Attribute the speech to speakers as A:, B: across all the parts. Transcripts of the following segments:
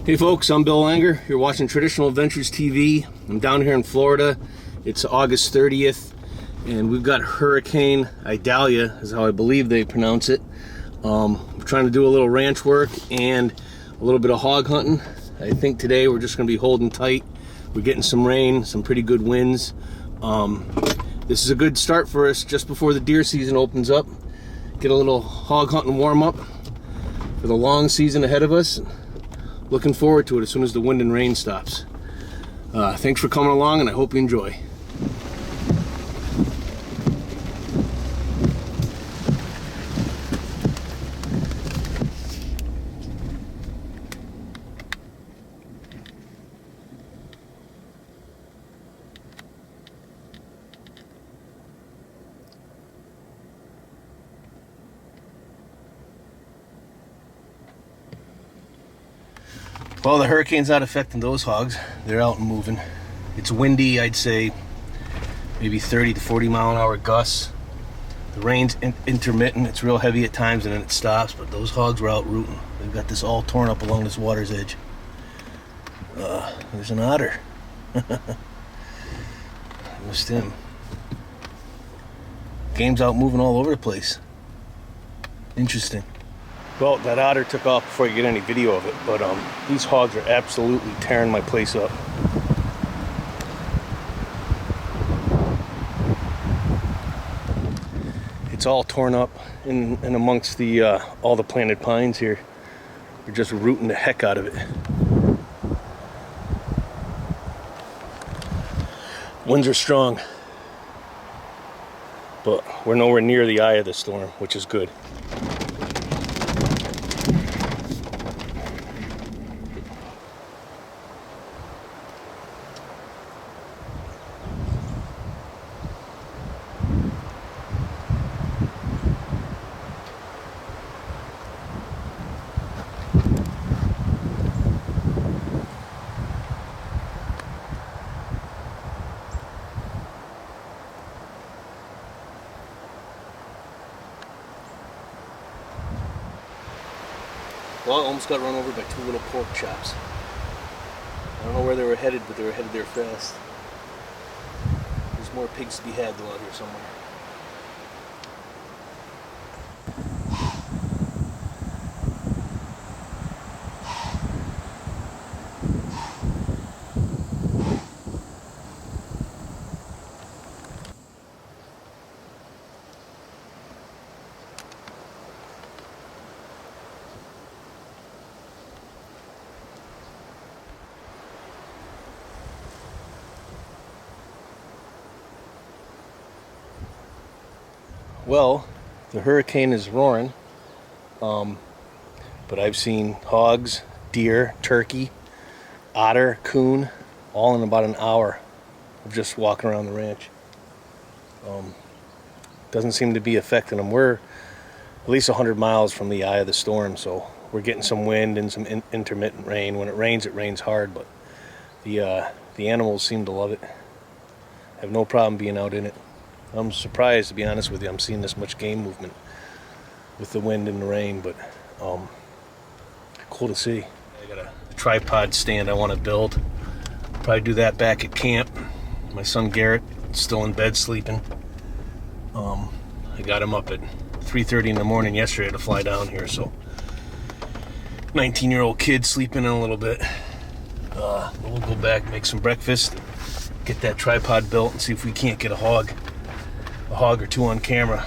A: Hey folks, I'm Bill Langer. You're watching Traditional Adventures TV. I'm down here in Florida. It's August 30th, and we've got Hurricane Idalia, is how I believe they pronounce it. We're trying to do a little ranch work and a little bit of hog hunting. I think today we're just going to be holding tight. We're getting some rain, some pretty good winds. This is a good start for us just before the deer season opens up. Get a little hog hunting warm up for the long season ahead of us. Looking forward to it as soon as the wind and rain stops. Thanks for coming along, and I hope you enjoy. Well, the hurricane's not affecting those hogs. They're out and moving. It's windy, I'd say maybe 30 to 40 mile an hour gusts. The rain's intermittent. It's real heavy at times and then it stops, but those hogs were out rooting. They've got this all torn up along this water's edge. There's an otter. I missed him. Game's out moving all over the place. Interesting. Well, that otter took off before you get any video of it, but these hogs are absolutely tearing my place up. It's all torn up in amongst the all the planted pines here. They're just rooting the heck out of it. Winds are strong, but we're nowhere near the eye of the storm, which is good. Well, I almost got run over by two little pork chops. I don't know where they were headed, but they were headed there fast. There's more pigs to be had though out here somewhere. Well, the hurricane is roaring, but I've seen hogs, deer, turkey, otter, coon, all in about an hour of just walking around the ranch. Doesn't seem to be affecting them. We're at least 100 miles from the eye of the storm, so we're getting some wind and some intermittent rain. When it rains hard, but the animals seem to love it. Have no problem being out in it. I'm surprised, to be honest with you. I'm seeing this much game movement with the wind and the rain, but cool to see. I got a tripod stand I want to build. Probably do that back at camp. My son Garrett is still in bed sleeping. I got him up at 3:30 in the morning yesterday to fly down here, so 19-year-old kid sleeping in a little bit. We'll go back, make some breakfast, get that tripod built, and see if we can't get a hog or two on camera.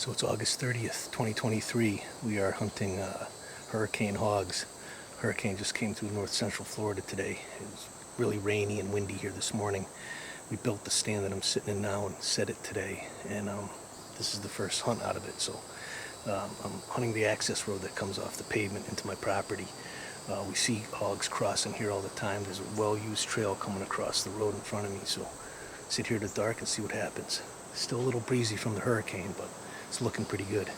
A: So it's August 30th, 2023. We are hunting hurricane hogs. Hurricane just came through north central Florida today. It was really rainy and windy here this morning. We built the stand that I'm sitting in now and set it today. And this is the first hunt out of it. So I'm hunting the access road that comes off the pavement into my property. We see hogs crossing here all the time. There's a well-used trail coming across the road in front of me. So sit here in the dark and see what happens. Still a little breezy from the hurricane, but it's looking pretty good.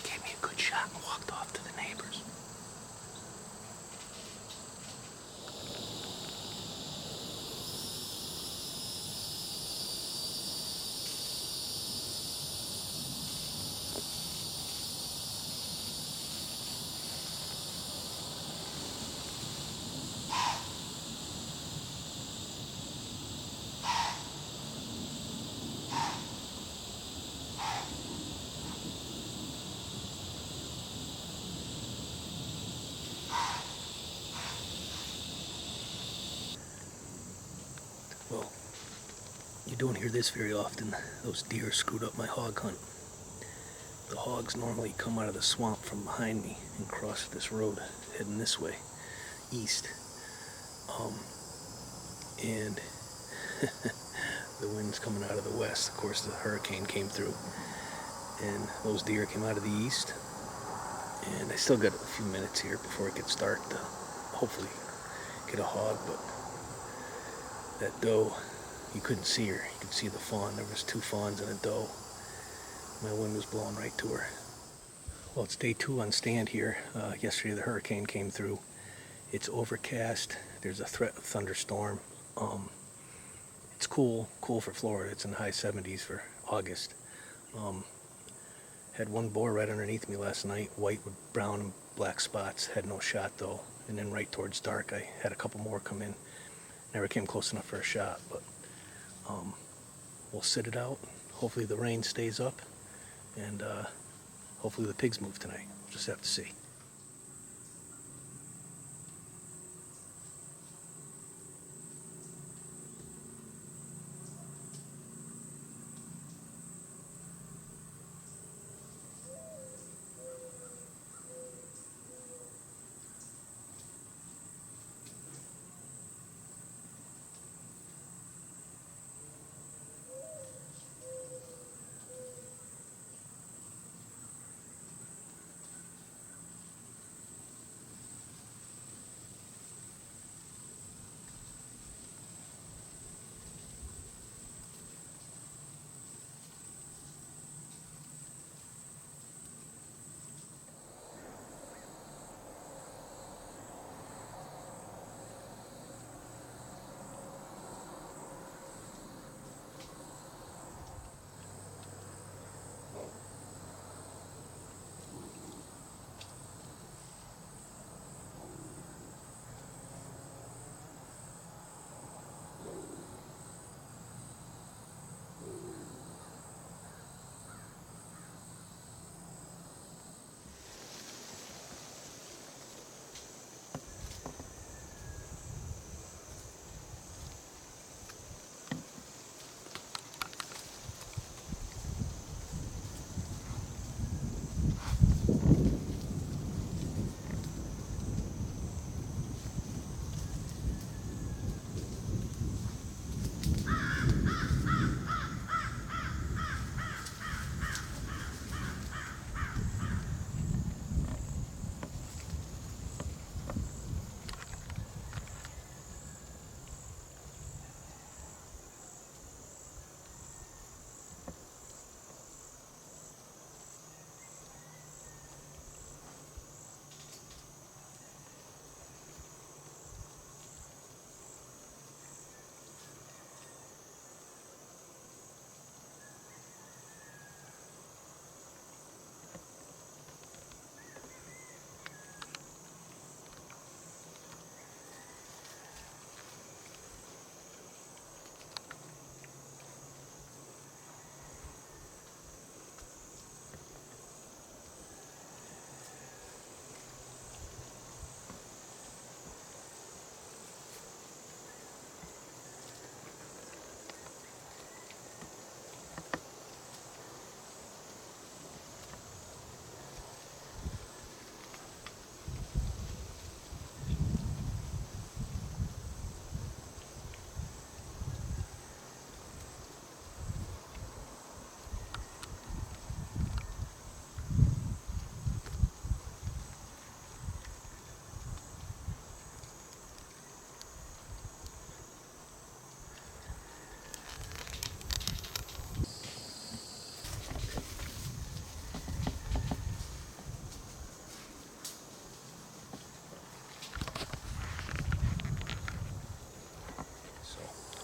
A: Gave me a good shot and walked off to the neighbors. Well, you don't hear this very often. Those deer screwed up my hog hunt. The hogs normally come out of the swamp from behind me and cross this road heading this way, east. And the wind's coming out of the west. Of course, the hurricane came through, and those deer came out of the east. And I still got a few minutes here before it gets dark to hopefully get a hog, but that doe, you couldn't see her. You could see the fawn. There was 2 fawns and a doe. My wind was blowing right to her. Well, it's day 2 on stand here. Yesterday the hurricane came through. It's overcast. There's a threat of thunderstorm. It's cool for Florida. It's in the high 70s for August. Had one boar right underneath me last night, white with brown and black spots. Had no shot though. And then right towards dark, I had a couple more come in. Never came close enough for a shot, but we'll sit it out. Hopefully the rain stays up, and hopefully the pigs move tonight. We'll just have to see.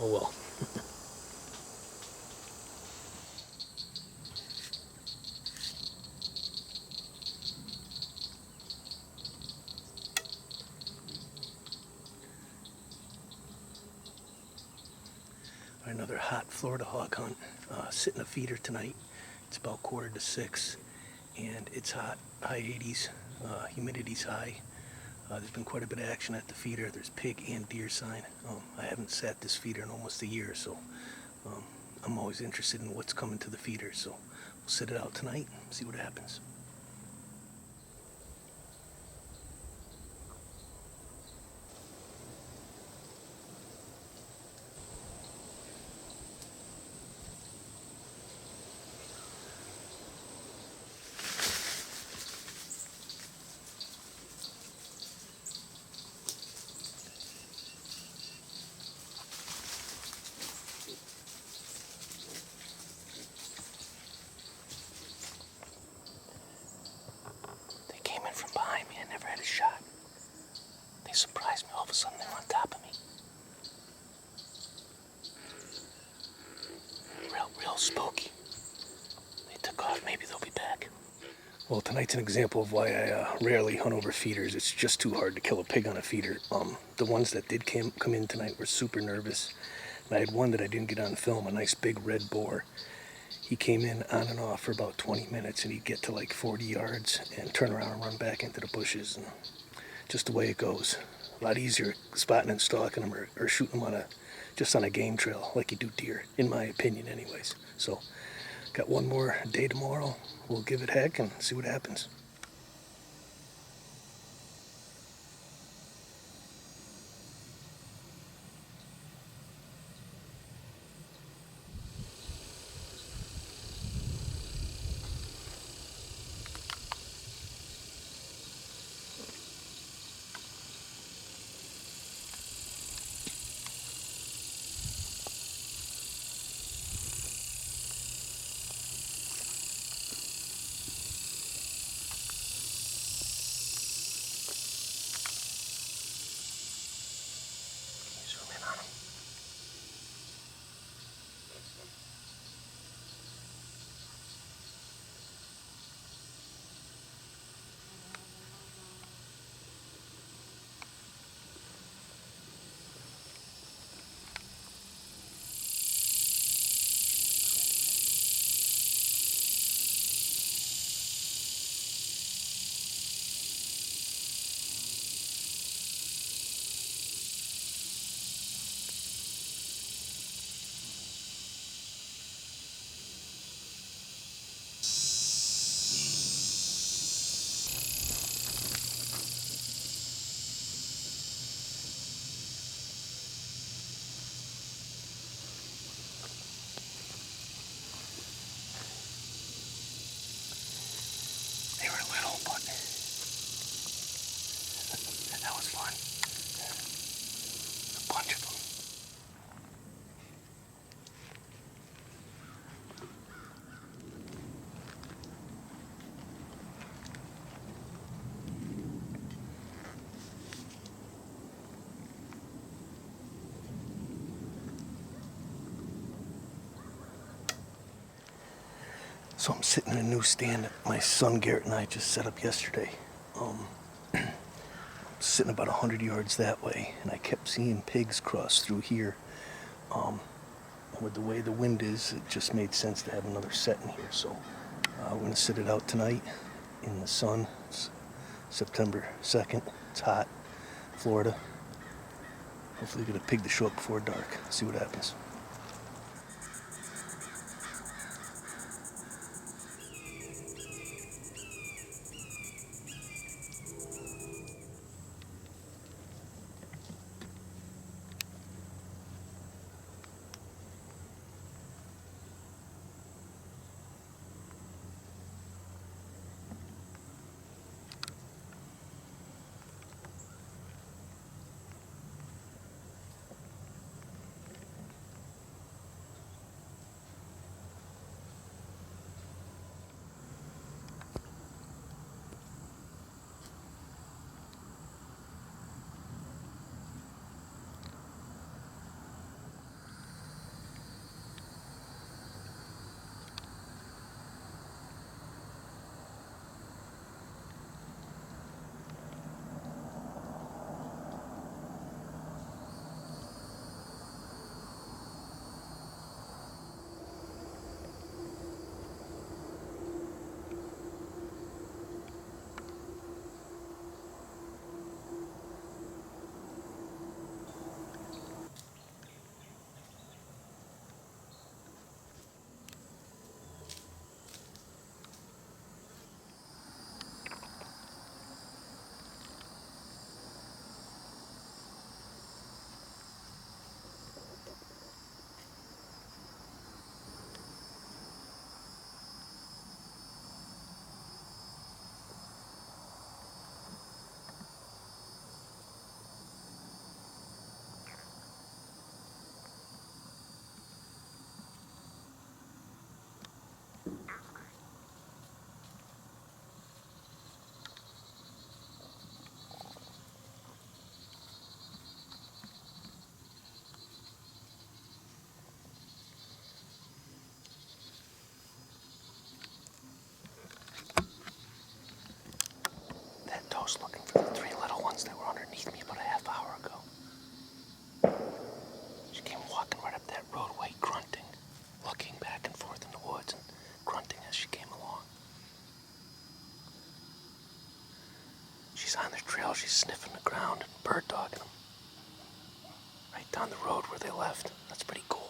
A: Oh well. Another hot Florida hog hunt. Sitting a feeder tonight. It's about 5:45, and it's hot. High 80s. Humidity's high. There's been quite a bit of action at the feeder. There's pig and deer sign. I haven't sat this feeder in almost a year, so I'm always interested in what's coming to the feeder. So we'll sit it out tonight and see what happens. They came in from behind me. I never had a shot. They surprised me. All of a sudden, they're on top of me. Real spooky. They took off. Maybe they'll be back. Well, tonight's an example of why I rarely hunt over feeders. It's just too hard to kill a pig on a feeder. The ones that did come in tonight were super nervous. And I had one that I didn't get on film, a nice big red boar. He came in on and off for about 20 minutes, and he'd get to like 40 yards and turn around and run back into the bushes. And just the way it goes. A lot easier spotting and stalking them or shooting them just on a game trail like you do deer, in my opinion anyways. So, got one more day tomorrow. We'll give it heck and see what happens. Zoom in on him. They were little, but that was fun. A bunch of them. So I'm sitting in a new stand that my son Garrett and I just set up yesterday. Sitting about 100 yards that way, and I kept seeing pigs cross through here. With the way the wind is, it just made sense to have another set in here. So we're going to sit it out tonight in the sun. It's September 2nd. It's hot, Florida. Hopefully get a pig to show up before dark. See what happens. just looking for the 3 little ones that were underneath me about a half hour ago. She came walking right up that roadway, grunting, looking back and forth in the woods and grunting as she came along. She's on their trail, she's sniffing the ground and bird dogging them. Right down the road where they left. That's pretty cool.